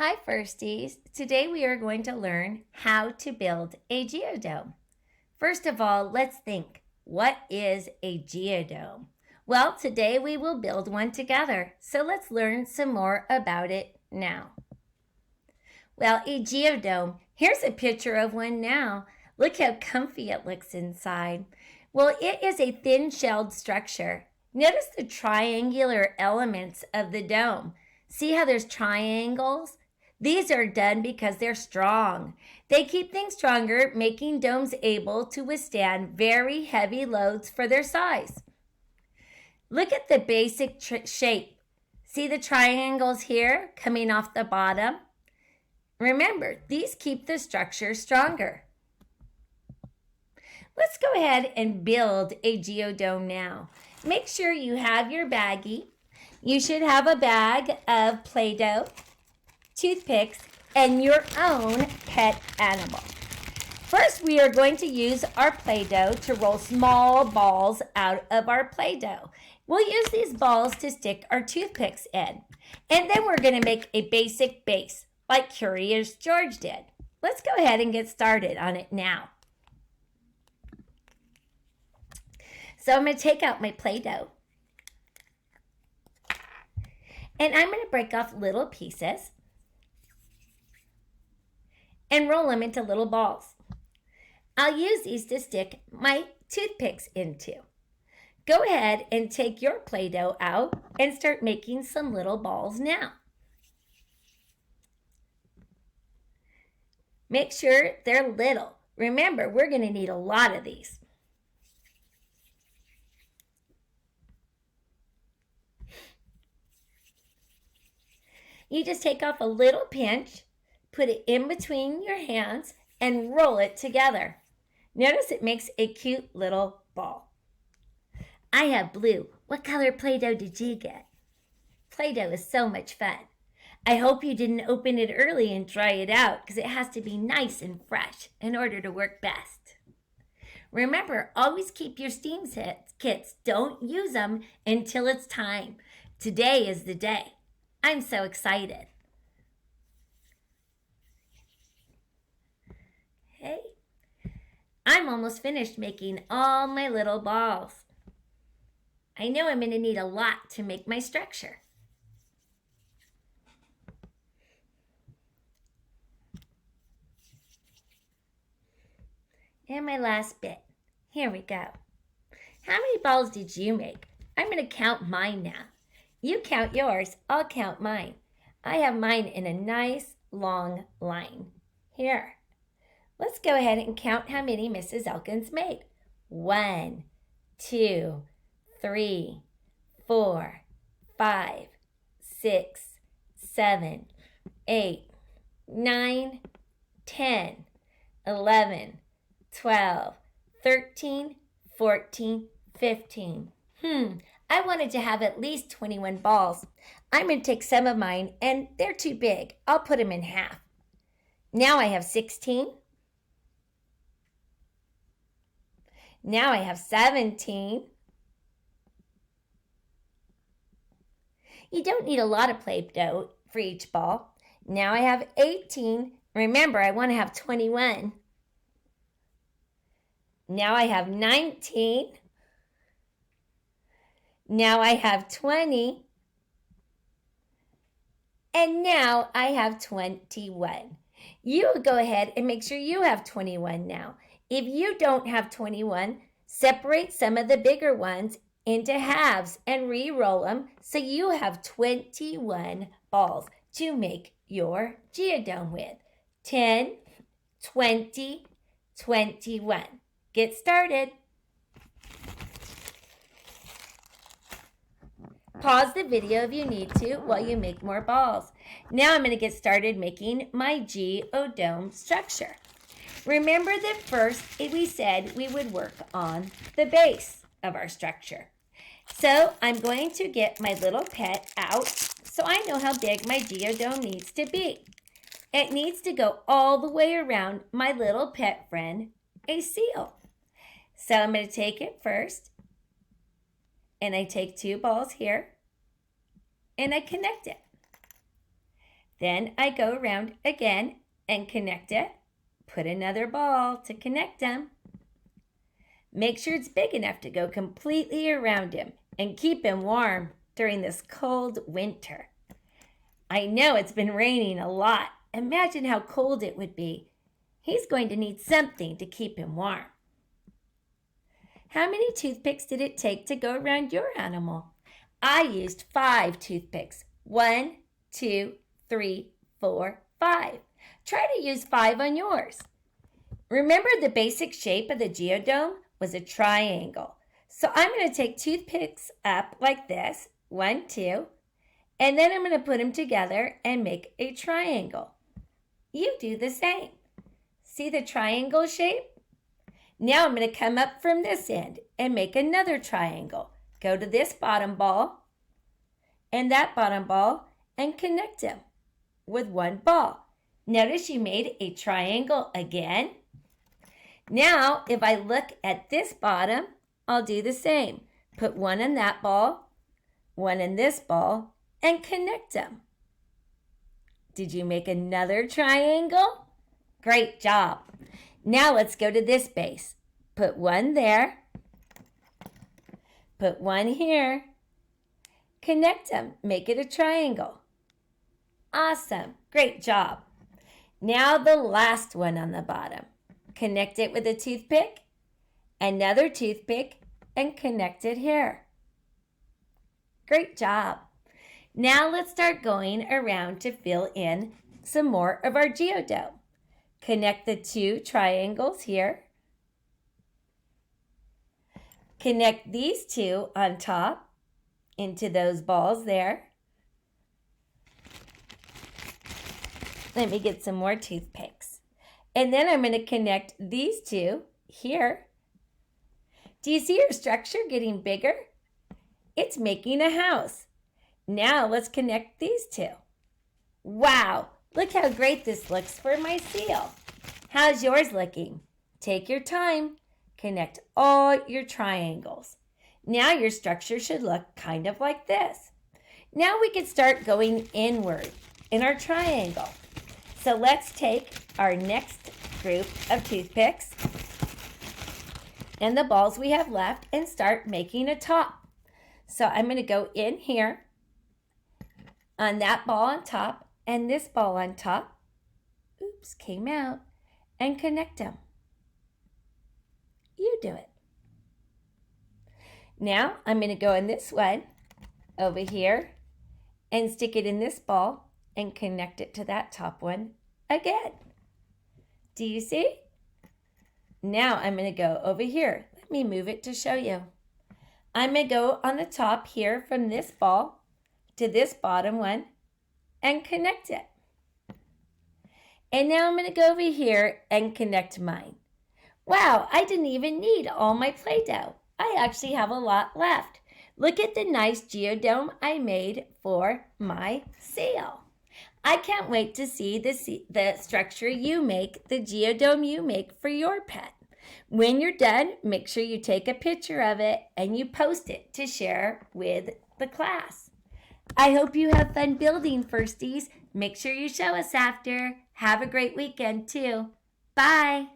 Hi Firsties! Today we are going to learn how to build a geodome. First of all, let's think. What is a geodome? Well, today we will build one together, so let's learn some more about it now. Well, a geodome, here's a picture of one now. Look how comfy it looks inside. Well, it is a thin-shelled structure. Notice the triangular elements of the dome. See how there's triangles? These are done because they're strong. They keep things stronger, making domes able to withstand very heavy loads for their size. Look at the basic shape. See the triangles here coming off the bottom? Remember, these keep the structure stronger. Let's go ahead and build a geodome now. Make sure you have your baggie. You should have a bag of Play-Doh, toothpicks, and your own pet animal. First, we are going to use our Play-Doh to roll small balls out of our Play-Doh. We'll use these balls to stick our toothpicks in. And then we're going to make a basic base, like Curious George did. Let's go ahead and get started on it now. So I'm going to take out my Play-Doh. And I'm going to break off little pieces and roll them into little balls. I'll use these to stick my toothpicks into. Go ahead and take your Play-Doh out and start making some little balls now. Make sure they're little. Remember, we're going to need a lot of these. You just take off a little pinch, put it in between your hands, and roll it together. Notice it makes a cute little ball. I have blue. What color Play-Doh did you get? Play-Doh is so much fun. I hope you didn't open it early and try it out because it has to be nice and fresh in order to work best. Remember, always keep your steam kits. Don't use them until it's time. Today is the day. I'm so excited. Hey, I'm almost finished making all my little balls. I know I'm going to need a lot to make my structure. And my last bit. Here we go. How many balls did you make? I'm going to count mine now. You count yours, I'll count mine. I have mine in a nice long line. Here. Let's go ahead and count how many Mrs. Elkins made. 1, 2, 3, 4, 5, 6, 7, 8, 9, 10, 11, 12, 13, 14, 15. I wanted to have at least 21 balls. I'm going to take some of mine, and they're too big. I'll put them in half. Now I have 16. Now I have 17. You don't need a lot of Play-Doh for each ball. Now I have 18. Remember, I want to have 21. Now I have 19. Now I have 20. And now I have 21. You go ahead and make sure you have 21 now. If you don't have 21, separate some of the bigger ones into halves and re-roll them so you have 21 balls to make your geodome with. 10, 20, 21. Get started. Pause the video if you need to while you make more balls. Now I'm going to get started making my geodome structure. Remember that first we said we would work on the base of our structure. So I'm going to get my little pet out so I know how big my geodome needs to be. It needs to go all the way around my little pet friend, a seal. So I'm going to take it first. And I take 2 balls here, and I connect it. Then I go around again and connect it. Put another ball to connect them. Make sure it's big enough to go completely around him and keep him warm during this cold winter. I know it's been raining a lot. Imagine how cold it would be. He's going to need something to keep him warm. How many toothpicks did it take to go around your animal? I used 5 toothpicks. 1, 2, 3, 4, 5. Try to use 5 on yours. Remember the basic shape of the geodome was a triangle. So I'm going to take toothpicks up like this, 1, 2, and then I'm going to put them together and make a triangle. You do the same. See the triangle shape? Now I'm going to come up from this end and make another triangle. Go to this bottom ball and that bottom ball and connect them with one ball. Notice you made a triangle again. Now, if I look at this bottom, I'll do the same. Put one in that ball, one in this ball, and connect them. Did you make another triangle? Great job. Now let's go to this base. Put one there. Put one here. Connect them. Make it a triangle. Awesome. Great job. Now the last one on the bottom. Connect it with a toothpick, another toothpick, and connect it here. Great job. Now let's start going around to fill in some more of our geodome. Connect the 2 triangles here. Connect these 2 on top into those balls there. Let me get some more toothpicks. And then I'm going to connect these 2 here. Do you see your structure getting bigger? It's making a house. Now let's connect these 2. Wow, look how great this looks for my seal. How's yours looking? Take your time. Connect all your triangles. Now your structure should look kind of like this. Now we can start going inward in our triangle. So let's take our next group of toothpicks and the balls we have left and start making a top. So I'm going to go in here on that ball on top and this ball on top. Oops, came out. And connect them. You do it. Now I'm going to go in this one over here and stick it in this ball and connect it to that top one again. Do you see? Now I'm going to go over here. Let me move it to show you. I'm going to go on the top here from this ball to this bottom one and connect it. And now I'm going to go over here and connect mine. Wow, I didn't even need all my Play-Doh. I actually have a lot left. Look at the nice geodome I made for my seal. I can't wait to see the structure you make, the geodome you make for your pet. When you're done, make sure you take a picture of it and you post it to share with the class. I hope you have fun building, Firsties. Make sure you show us after. Have a great weekend, too. Bye.